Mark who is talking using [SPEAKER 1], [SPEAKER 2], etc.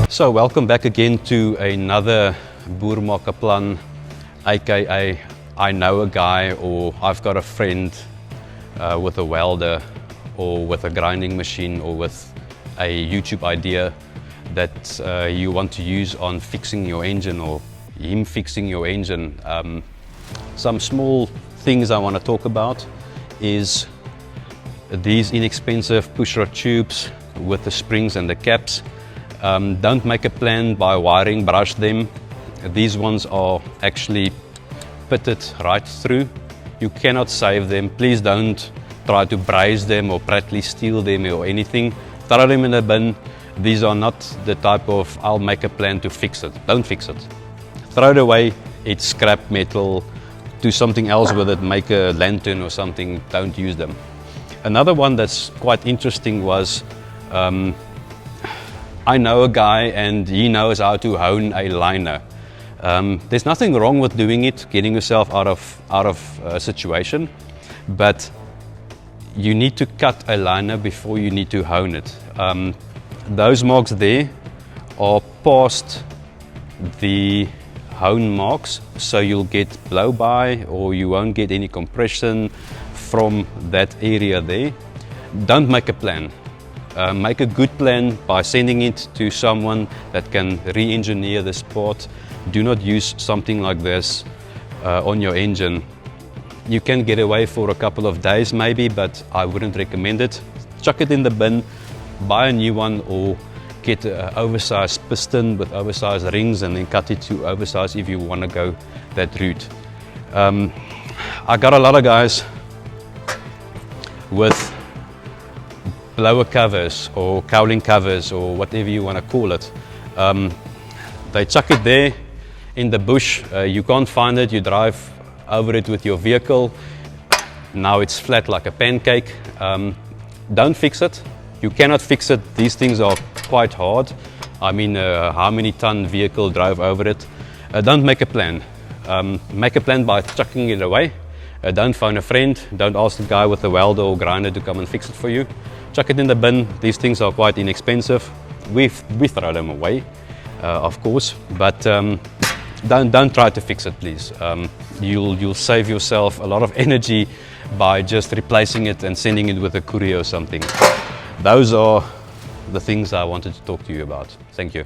[SPEAKER 1] So welcome back again to another Boer Maak plan, aka I know a guy, or I've got a friend with a welder or with a grinding machine or with a YouTube idea that you want to use on fixing your engine or him fixing your engine. Some small things I want to talk about is these inexpensive pushrod tubes with the springs and the caps. Don't make a plan by wiring, brush them. These ones are actually pitted right through. You cannot save them. Please don't try to braze them or practically steal them or anything. Throw them in the bin. These are not the type of I'll make a plan to fix it. Don't fix it. Throw it away. It's scrap metal. Do something else with it. Make a lantern or something. Don't use them. Another one that's quite interesting was I know a guy and he knows how to hone a liner. There's nothing wrong with doing it, getting yourself out of a situation, but you need to cut a liner before you need to hone it. Those marks there are past the hone marks, so you'll get blow-by or you won't get any compression from that area there. Don't make a plan. Make a good plan by sending it to someone that can re-engineer this part. Do not use something like this on your engine. You can get away for a couple of days maybe, but I wouldn't recommend it. Chuck it in the bin, buy a new one, or get an oversized piston with oversized rings and then cut it to oversize if you want to go that route. I got a lot of guys with blower covers or cowling covers or whatever you want to call it. They chuck it there in the bush. You can't find it. You drive over it with your vehicle. Now it's flat like a pancake. Don't fix it. You cannot fix it. These things are quite hard. I mean, how many ton vehicle drove over it? Don't make a plan. Make a plan by chucking it away. Don't phone a friend. Don't ask the guy with the welder or grinder to come and fix it for you. Chuck it in the bin. These things are quite inexpensive. We throw them away, of course, but don't try to fix it, please. You'll save yourself a lot of energy by just replacing it and sending it with a courier or something. Those are the things I wanted to talk to you about. Thank you.